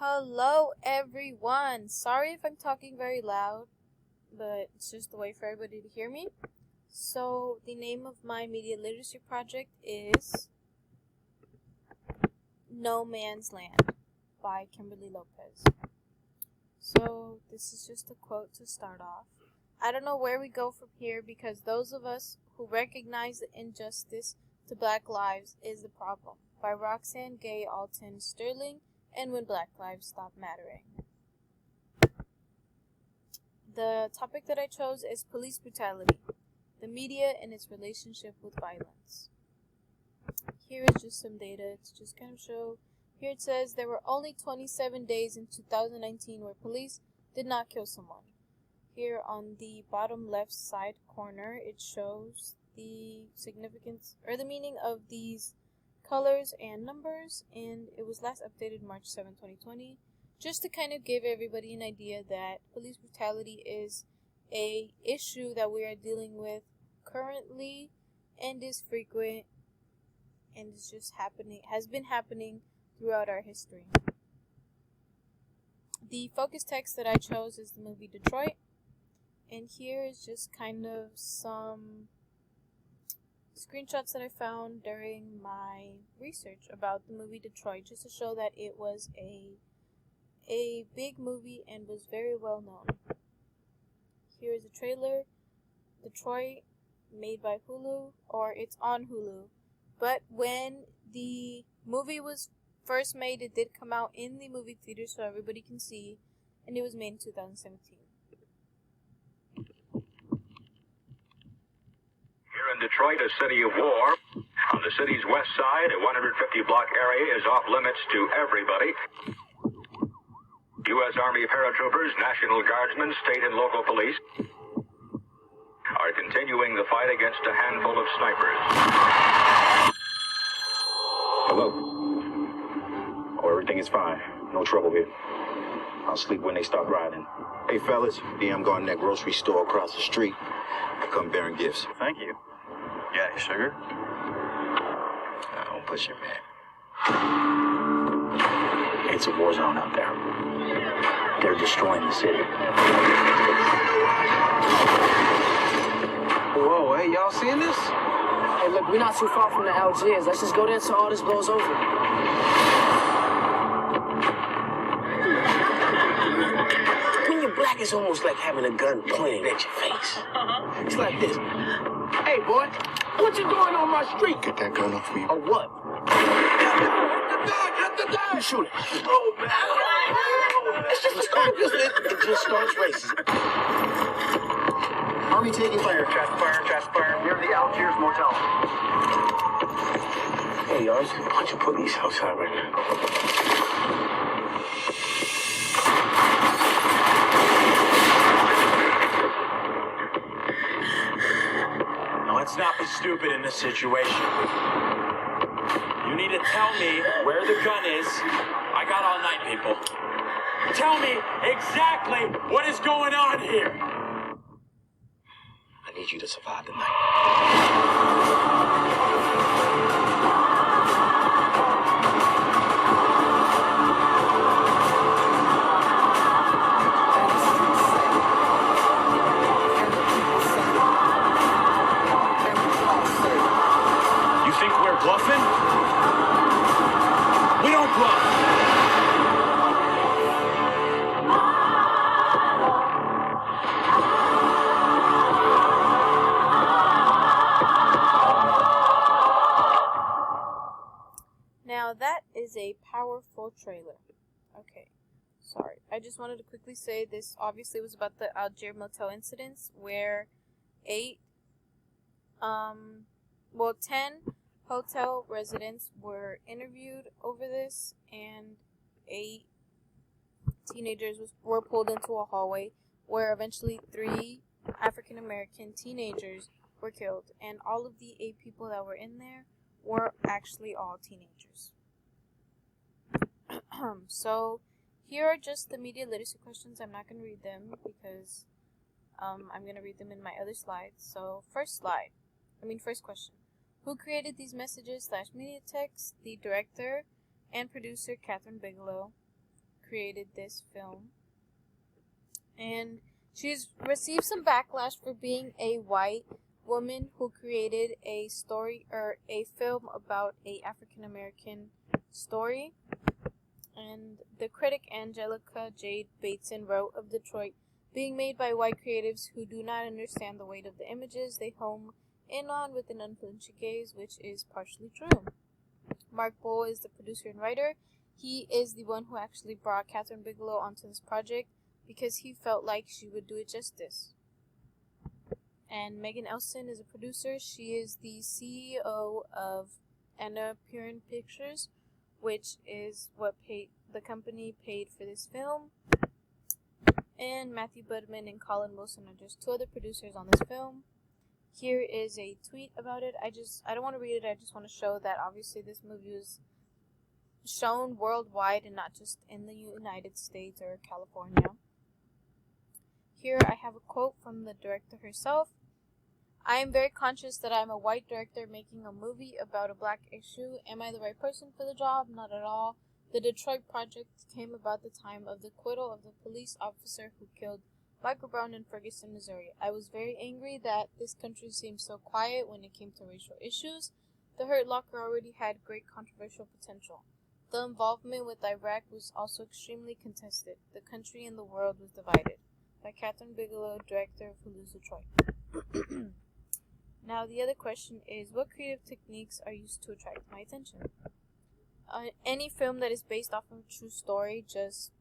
Hello everyone! Sorry if I'm talking very loud, but it's just the way for everybody to hear me. So, the name of my media literacy project is No Man's Land by Kimberly Lopez. So, this is just a quote to start off. I don't know where we go from here because those of us who recognize the injustice to Black lives is the problem. By Roxanne Gay Alton Sterling, and When Black Lives Stop Mattering. The topic that I chose is police brutality, the media and its relationship with violence. Here is just some data to just kind of show. Here it says there were only 27 days in 2019 where police did not kill someone. Here on the bottom left side corner, it shows the significance or the meaning of these colors and numbers, and it was last updated March 7, 2020, just to kind of give everybody an idea that police brutality is a issue that we are dealing with currently and is frequent and is just happening, has been happening throughout our history. The focus text that I chose is the movie Detroit, and here is just kind of some screenshots that I found during my research about the movie Detroit, just to show that it was a big movie and was very well known. Here is a trailer, Detroit, made by Hulu, or it's on Hulu. But when the movie was first made, it did come out in the movie theater so everybody can see, and it was made in 2017. Here in Detroit, a city of war. On the city's west side, a 150-block area is off limits to everybody. U.S. Army paratroopers, National Guardsmen, state and local police are continuing the fight against a handful of snipers. Hello. Oh, everything is fine. No trouble here. I'll sleep when they stop riding. Hey, fellas, I'm guarding that grocery store across the street. I come bearing gifts. Thank you. Yeah, sugar? Don't push it, man. It's a war zone out there. They're destroying the city. Whoa, hey, y'all seeing this? Hey, look, we're not too far from the Algiers. Let's just go there until all this blows over. When you're black, it's almost like having a gun pointed at your face. It's like this. Hey, boy, what you doing on my street? Get that gun off me. Or what? Hit the dog! Shoot it. Oh, man. It's just a start. It just starts racing. Army taking fire. Chest fire. Near the Algiers Motel. Hey, y'all, there's a bunch of police outside right now. Now, let's not be stupid in this situation. You need to tell me where the gun is. I got all night, people. Tell me exactly what is going on here. I need you to survive the night. You think we're bluffing? We don't bluff. Now that is a powerful trailer. Okay, sorry. I just wanted to quickly say this obviously was about the Algiers Motel incidents where 10 hotel residents were interviewed over this, and 8 teenagers were pulled into a hallway where eventually 3 African American teenagers were killed, and all of the 8 people that were in there were actually all teenagers. So here are just the media literacy questions. I'm not going to read them because I'm going to read them in my other slides. So first question. Who created these messages / media texts? The director and producer, Catherine Bigelow. created this film. And she's received some backlash for being a white woman who created a story or a film about a African American story. And the critic Angelica Jade Bateson wrote of Detroit being made by white creatives who do not understand the weight of the images they home in on with an unflinching gaze, which is partially true. Mark Bowl is the producer and writer. He is the one who actually brought Kathryn Bigelow onto this project because he felt like she would do it justice. And Megan Elson is a producer. She is the CEO of Annapurna Pictures, which is what the company paid for this film. And Matthew Budman and Colin Wilson are just two other producers on this film. Here is a tweet about it. I don't want to read it. I just want to show that obviously this movie was shown worldwide and not just in the United States or California. Here I have a quote from the director herself. I am very conscious that I am a white director making a movie about a black issue. Am I the right person for the job? Not at all. The Detroit Project came about the time of the acquittal of the police officer who killed Michael Brown in Ferguson, Missouri. I was very angry that this country seemed so quiet when it came to racial issues. The Hurt Locker already had great controversial potential. The involvement with Iraq was also extremely contested. The country and the world was divided. By Kathryn Bigelow, director of Hulu's Detroit. Now, the other question is, what creative techniques are used to attract my attention? Any film that is based off of a true story just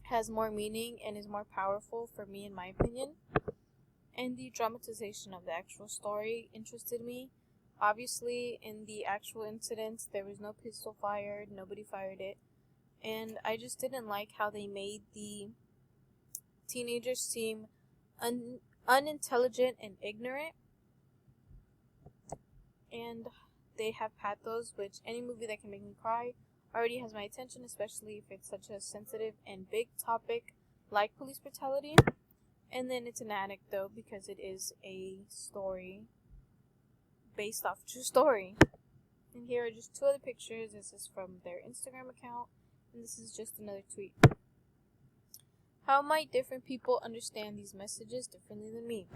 has more meaning and is more powerful for me, in my opinion. And the dramatization of the actual story interested me. Obviously, in the actual incidents, there was no pistol fired, nobody fired it. And I just didn't like how they made the teenagers seem unintelligent and ignorant. And they have pathos, which any movie that can make me cry already has my attention, especially if it's such a sensitive and big topic like police brutality. And then it's an anecdote because it is a story based off a true story. And here are just two other pictures. This is from their Instagram account, and this is just another tweet. How might different people understand these messages differently than me?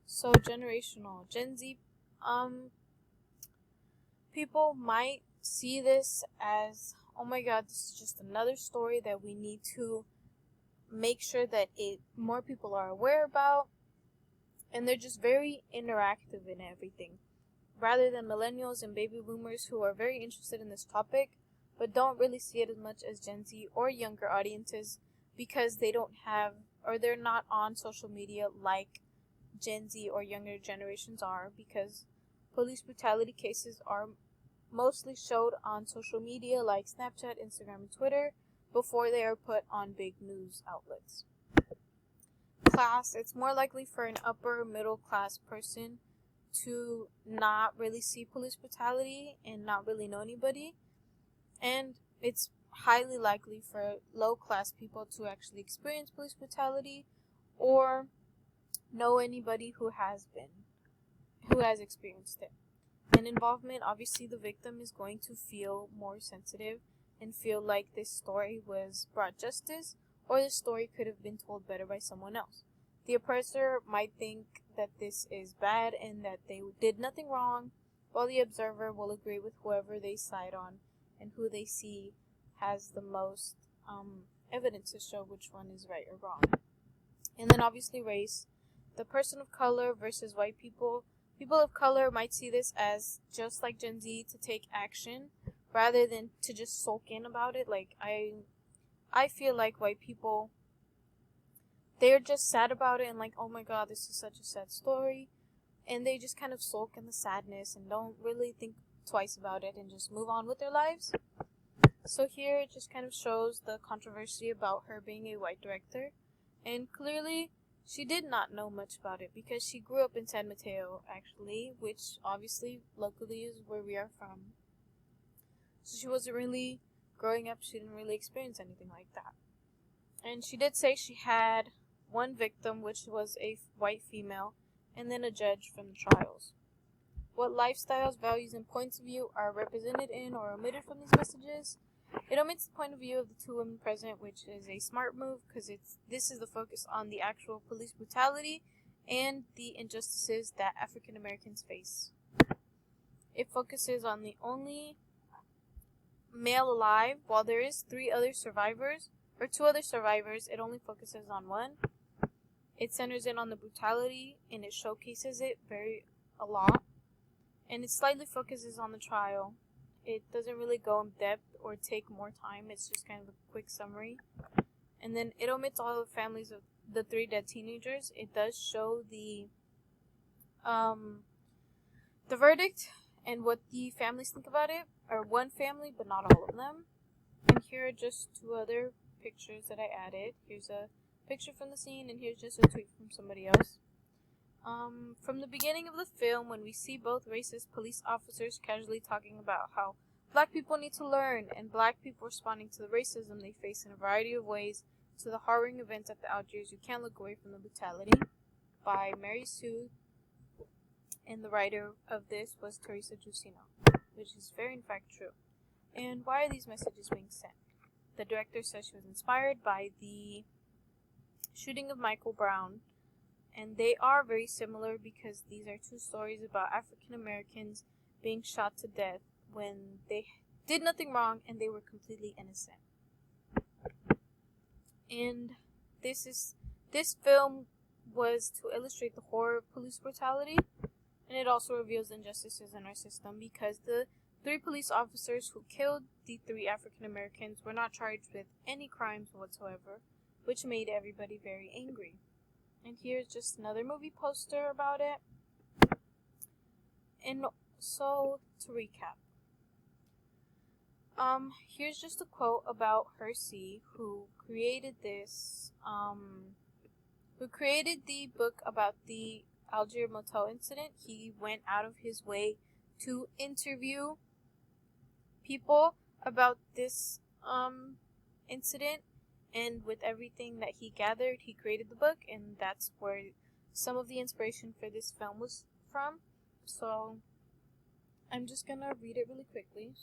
So generational. Gen Z people might see this as, oh my god, this is just another story that we need to make sure that more people are aware about. And they're just very interactive in everything. Rather than millennials and baby boomers who are very interested in this topic, but don't really see it as much as Gen Z or younger audiences because they don't have, or they're not on social media like Gen Z or younger generations are, because police brutality cases are mostly showed on social media like Snapchat, Instagram, and Twitter before they are put on big news outlets. Class, it's more likely for an upper middle class person to not really see police brutality and not really know anybody, and it's highly likely for low class people to actually experience police brutality or know anybody who has experienced it. And involvement, obviously the victim is going to feel more sensitive and feel like this story was brought justice, or the story could have been told better by someone else. The oppressor might think that this is bad and that they did nothing wrong, while the observer will agree with whoever they side on and who they see has the most evidence to show which one is right or wrong. And then obviously race. The person of color versus white people. People of color might see this as just like Gen Z, to take action rather than to just sulk in about it. Like I feel like white people, they're just sad about it and like, oh my god, this is such a sad story, and they just kind of sulk in the sadness and don't really think twice about it and just move on with their lives. So here it just kind of shows the controversy about her being a white director, and clearly she did not know much about it because she grew up in San Mateo, actually, which obviously locally is where we are from. So she wasn't really growing up, she didn't really experience anything like that. And she did say she had one victim, which was a white female, and then a judge from the trials. What lifestyles, values, and points of view are represented in or omitted from these messages? It omits the point of view of the two women present, which is a smart move because this is the focus on the actual police brutality and the injustices that African Americans face. It focuses on the only male alive, while there is two other survivors. It only focuses on one. It centers in on the brutality and it showcases it a lot. And it slightly focuses on the trial. It doesn't really go in depth or take more time. It's just kind of a quick summary. And then it omits all the families of the 3 dead teenagers. It does show the verdict and what the families think about it, or one family, but not all of them. And here are just 2 other pictures that I added. Here's a picture from the scene, and here's just a tweet from somebody else. From the beginning of the film, when we see both racist police officers casually talking about how black people need to learn, and black people responding to the racism they face in a variety of ways, to the harrowing events at the Algiers, you can't look away from the brutality, by Mary Sue, and the writer of this was Teresa Giussino, which is very in fact true. And why are these messages being sent? The director says she was inspired by the shooting of Michael Brown, and they are very similar because these are 2 stories about African Americans being shot to death when they did nothing wrong and they were completely innocent. And this film was to illustrate the horror of police brutality, and it also reveals injustices in our system because the 3 police officers who killed the 3 African Americans were not charged with any crimes whatsoever, which made everybody very angry. And here's just another movie poster about it. And so, to recap, here's just a quote about Hersey, who created the book about the Algiers motel incident. He went out of his way to interview people about this incident, and with everything that he gathered, he created the book, and that's where some of the inspiration for this film was from. So I'm just gonna read it really quickly.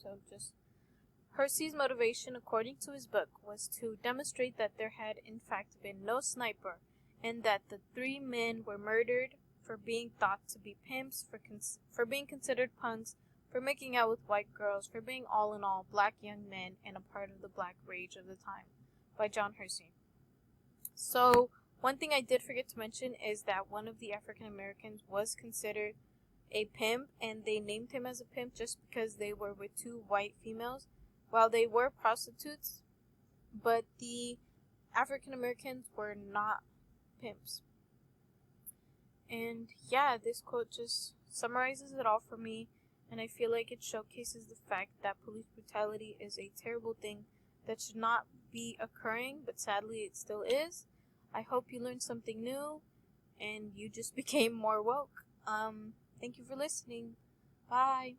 Hersey's motivation, according to his book, was to demonstrate that there had in fact been no sniper, and that the 3 men were murdered for being thought to be pimps, for being considered punks, for making out with white girls, for being all in all black young men and a part of the black rage of the time, by John Hersey. So, one thing I did forget to mention is that one of the African Americans was considered a pimp, and they named him as a pimp just because they were with 2 white females, while they were prostitutes, but the African Americans were not pimps. And yeah, this quote just summarizes it all for me, and I feel like it showcases the fact that police brutality is a terrible thing that should not be occurring, but sadly it still is. I hope you learned something new and you just became more woke. Thank you for listening. Bye.